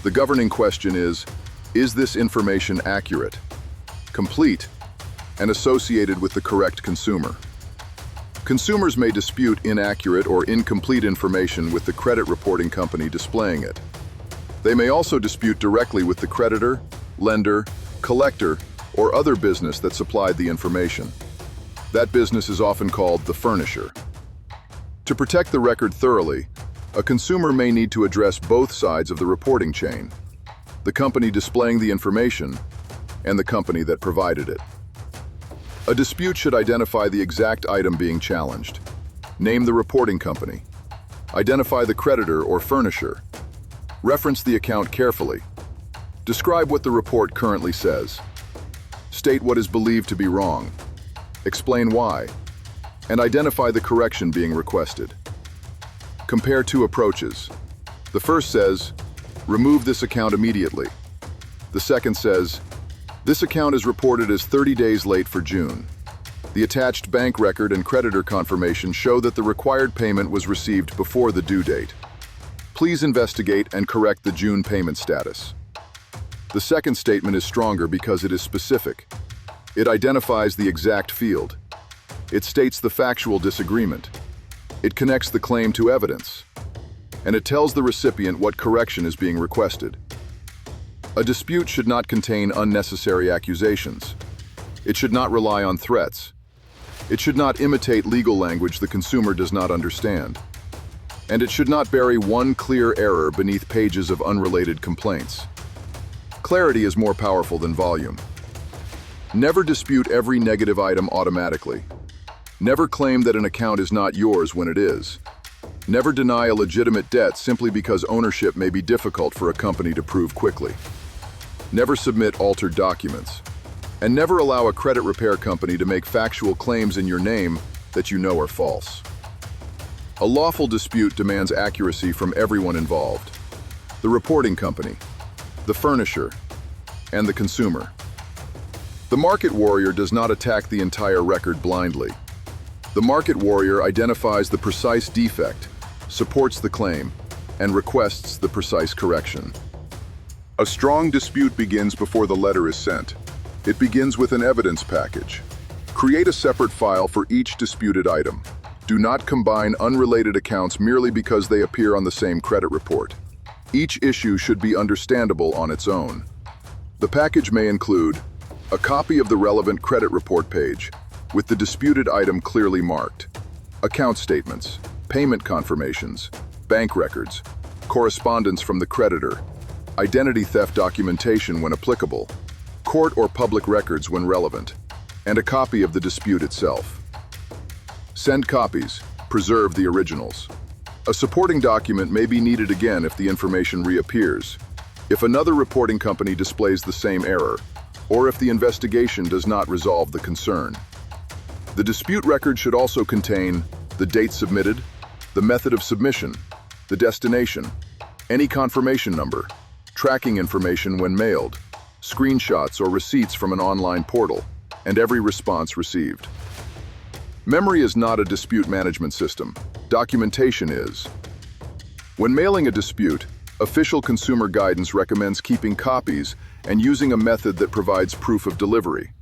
The governing question is this information accurate, complete, and associated with the correct consumer? Consumers may dispute inaccurate or incomplete information with the credit reporting company displaying it. They may also dispute directly with the creditor, lender, collector, or other business that supplied the information. That business is often called the furnisher. To protect the record thoroughly, a consumer may need to address both sides of the reporting chain: the company displaying the information and the company that provided it. A dispute should identify the exact item being challenged. Name the reporting company. Identify the creditor or furnisher. Reference the account carefully. Describe what the report currently says. State what is believed to be wrong. Explain why. And identify the correction being requested. Compare two approaches. The first says, remove this account immediately. The second says, this account is reported as 30 days late for June. The attached bank record and creditor confirmation show that the required payment was received before the due date. Please investigate and correct the June payment status. The second statement is stronger because it is specific. It identifies the exact field. It states the factual disagreement. It connects the claim to evidence. And it tells the recipient what correction is being requested. A dispute should not contain unnecessary accusations. It should not rely on threats. It should not imitate legal language the consumer does not understand. And it should not bury one clear error beneath pages of unrelated complaints. Clarity is more powerful than volume. Never dispute every negative item automatically. Never claim that an account is not yours when it is. Never deny a legitimate debt simply because ownership may be difficult for a company to prove quickly. Never submit altered documents. And never allow a credit repair company to make factual claims in your name that you know are false. A lawful dispute demands accuracy from everyone involved: the reporting company, the furnisher, and the consumer. The market warrior does not attack the entire record blindly. The market warrior identifies the precise defect, supports the claim, and requests the precise correction. A strong dispute begins before the letter is sent. It begins with an evidence package. Create a separate file for each disputed item. Do not combine unrelated accounts merely because they appear on the same credit report. Each issue should be understandable on its own. The package may include a copy of the relevant credit report page, with the disputed item clearly marked, account statements, payment confirmations, bank records, correspondence from the creditor, identity theft documentation when applicable, court or public records when relevant, and a copy of the dispute itself. Send copies, preserve the originals. A supporting document may be needed again if the information reappears, if another reporting company displays the same error, or if the investigation does not resolve the concern. The dispute record should also contain the date submitted, the method of submission, the destination, any confirmation number, tracking information when mailed, screenshots or receipts from an online portal, and every response received. Memory is not a dispute management system. Documentation is. When mailing a dispute, official consumer guidance recommends keeping copies and using a method that provides proof of delivery.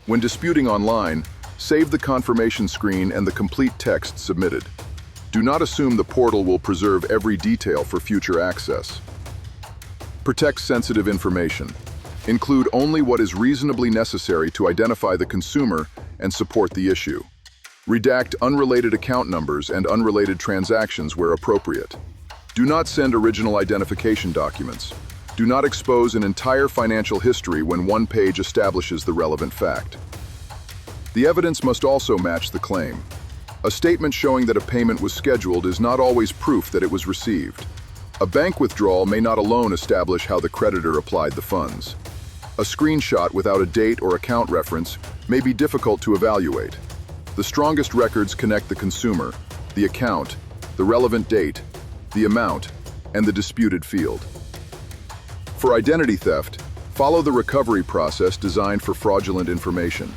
When disputing online, save the confirmation screen and the complete text submitted. Do not assume the portal will preserve every detail for future access. Protect sensitive information. Include only what is reasonably necessary to identify the consumer and support the issue. Redact unrelated account numbers and unrelated transactions where appropriate. Do not send original identification documents. Do not expose an entire financial history when one page establishes the relevant fact. The evidence must also match the claim. A statement showing that a payment was scheduled is not always proof that it was received. A bank withdrawal may not alone establish how the creditor applied the funds. A screenshot without a date or account reference may be difficult to evaluate. The strongest records connect the consumer, the account, the relevant date, the amount, and the disputed field. For identity theft, follow the recovery process designed for fraudulent information.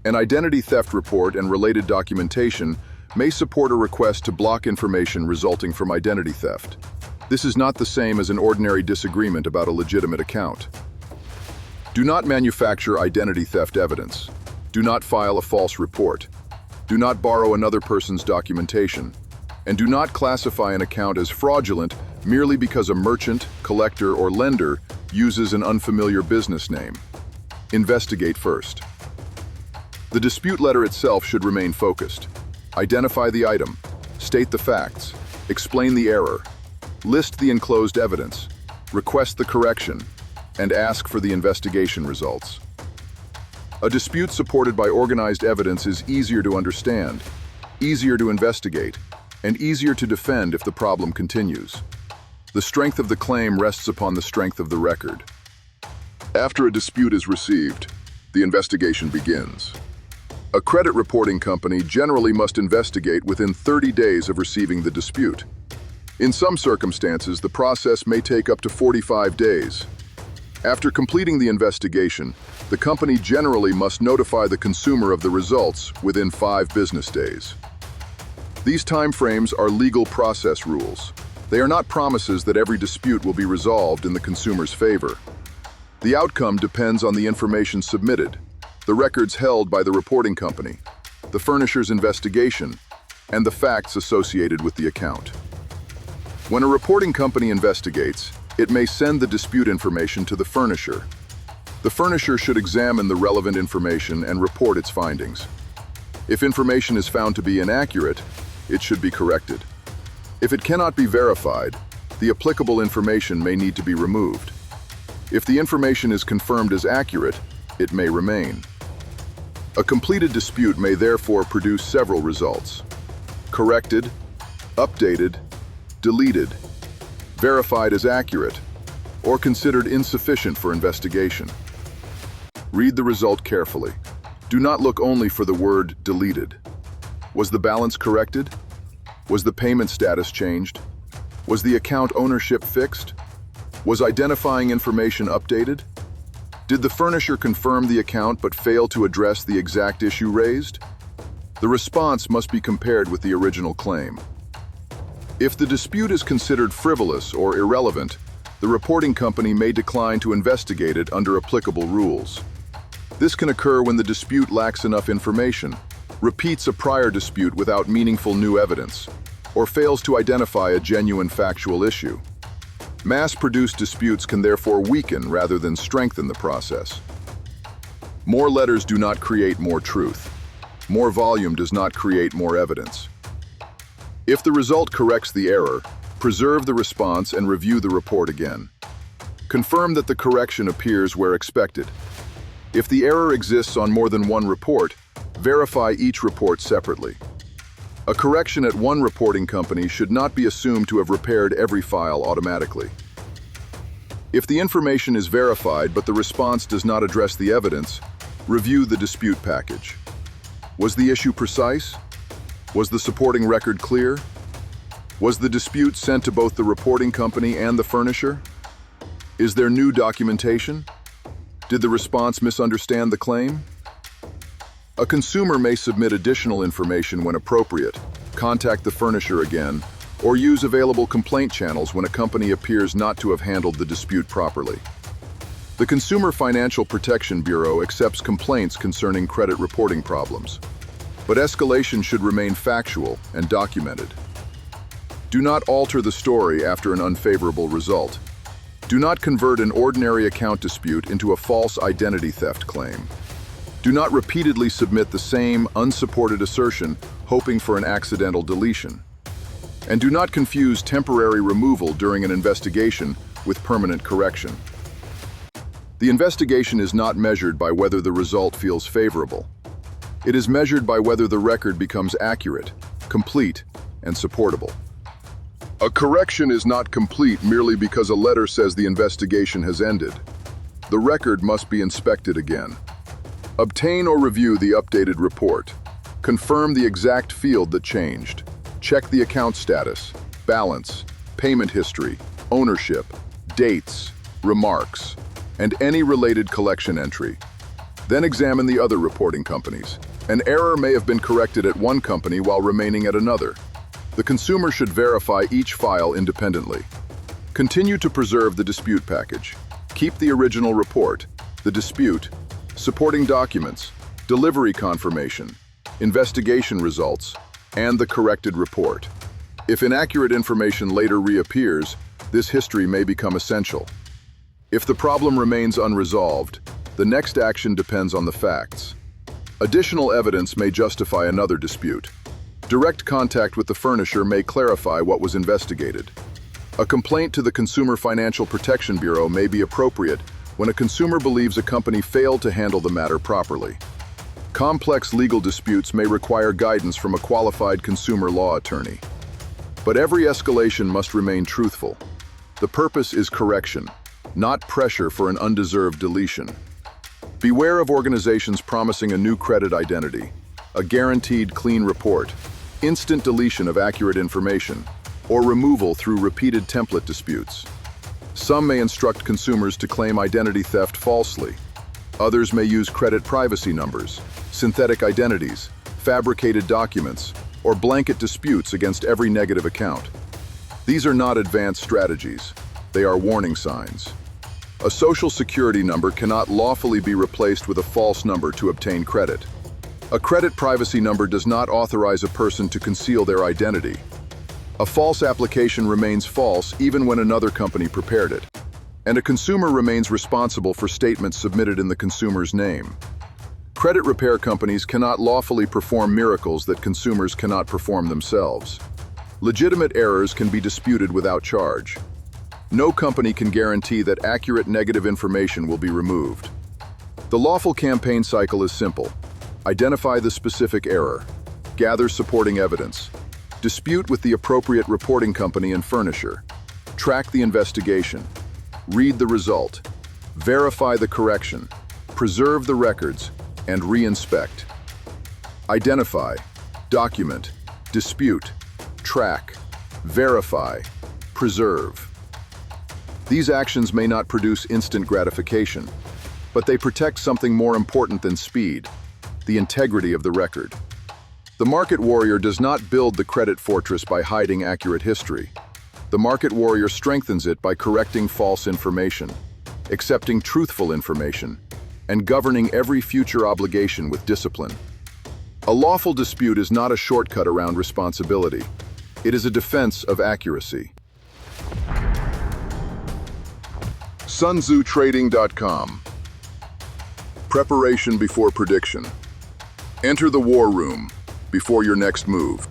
An identity theft report and related documentation may support a request to block information resulting from identity theft. This is not the same as an ordinary disagreement about a legitimate account. Do not manufacture identity theft evidence. Do not file a false report. Do not borrow another person's documentation. And do not classify an account as fraudulent merely because a merchant, collector, or lender uses an unfamiliar business name. Investigate first. The dispute letter itself should remain focused. Identify the item, state the facts, explain the error, list the enclosed evidence, request the correction, and ask for the investigation results. A dispute supported by organized evidence is easier to understand, easier to investigate, and easier to defend if the problem continues. The strength of the claim rests upon the strength of the record. After a dispute is received, the investigation begins. A credit reporting company generally must investigate within 30 days of receiving the dispute. In some circumstances, the process may take up to 45 days. After completing the investigation, the company generally must notify the consumer of the results within 5 business days. These timeframes are legal process rules. They are not promises that every dispute will be resolved in the consumer's favor. The outcome depends on the information submitted, the records held by the reporting company, the furnisher's investigation, and the facts associated with the account. When a reporting company investigates, it may send the dispute information to the furnisher. The furnisher should examine the relevant information and report its findings. If information is found to be inaccurate, it should be corrected. If it cannot be verified, the applicable information may need to be removed. If the information is confirmed as accurate, it may remain. A completed dispute may therefore produce several results: corrected, updated, deleted, verified as accurate, or considered insufficient for investigation. Read the result carefully. Do not look only for the word deleted. Was the balance corrected? Was the payment status changed? Was the account ownership fixed? Was identifying information updated? Did the furnisher confirm the account but fail to address the exact issue raised? The response must be compared with the original claim. If the dispute is considered frivolous or irrelevant, the reporting company may decline to investigate it under applicable rules. This can occur when the dispute lacks enough information, repeats a prior dispute without meaningful new evidence, or fails to identify a genuine factual issue. Mass-produced disputes can therefore weaken rather than strengthen the process. More letters do not create more truth. More volume does not create more evidence. If the result corrects the error, preserve the response and review the report again. Confirm that the correction appears where expected. If the error exists on more than one report, verify each report separately. A correction at one reporting company should not be assumed to have repaired every file automatically. If the information is verified but the response does not address the evidence, review the dispute package. Was the issue precise? Was the supporting record clear? Was the dispute sent to both the reporting company and the furnisher? Is there new documentation? Did the response misunderstand the claim? A consumer may submit additional information when appropriate, contact the furnisher again, or use available complaint channels when a company appears not to have handled the dispute properly. The Consumer Financial Protection Bureau accepts complaints concerning credit reporting problems, but escalation should remain factual and documented. Do not alter the story after an unfavorable result. Do not convert an ordinary account dispute into a false identity theft claim. Do not repeatedly submit the same unsupported assertion hoping for an accidental deletion. And do not confuse temporary removal during an investigation with permanent correction. The investigation is not measured by whether the result feels favorable. It is measured by whether the record becomes accurate, complete, and supportable. A correction is not complete merely because a letter says the investigation has ended. The record must be inspected again. Obtain or review the updated report. Confirm the exact field that changed. Check the account status, balance, payment history, ownership, dates, remarks, and any related collection entry. Then examine the other reporting companies. An error may have been corrected at one company while remaining at another. The consumer should verify each file independently. Continue to preserve the dispute package. Keep the original report, the dispute, supporting documents, delivery confirmation, investigation results, and the corrected report. If inaccurate information later reappears, this history may become essential. If the problem remains unresolved, the next action depends on the facts. Additional evidence may justify another dispute. Direct contact with the furnisher may clarify what was investigated. A complaint to the Consumer Financial Protection Bureau may be appropriate when a consumer believes a company failed to handle the matter properly. Complex legal disputes may require guidance from a qualified consumer law attorney. But every escalation must remain truthful. The purpose is correction, not pressure for an undeserved deletion. Beware of organizations promising a new credit identity, a guaranteed clean report, instant deletion of accurate information, or removal through repeated template disputes. Some may instruct consumers to claim identity theft falsely. Others may use credit privacy numbers, synthetic identities, fabricated documents, or blanket disputes against every negative account. These are not advanced strategies. They are warning signs. A social security number cannot lawfully be replaced with a false number to obtain credit. A credit privacy number does not authorize a person to conceal their identity. A false application remains false even when another company prepared it. And a consumer remains responsible for statements submitted in the consumer's name. Credit repair companies cannot lawfully perform miracles that consumers cannot perform themselves. Legitimate errors can be disputed without charge. No company can guarantee that accurate negative information will be removed. The lawful campaign cycle is simple. Identify the specific error. Gather supporting evidence. Dispute with the appropriate reporting company and furnisher. Track the investigation. Read the result. Verify the correction. Preserve the records, and re-inspect. Identify, document, dispute, track, verify, preserve. These actions may not produce instant gratification, but they protect something more important than speed, the integrity of the record. The market warrior does not build the credit fortress by hiding accurate history. The market warrior strengthens it by correcting false information, accepting truthful information, and governing every future obligation with discipline. A lawful dispute is not a shortcut around responsibility. It is a defense of accuracy. SunTzuTrading.com. Preparation before prediction. Enter the war room before your next move.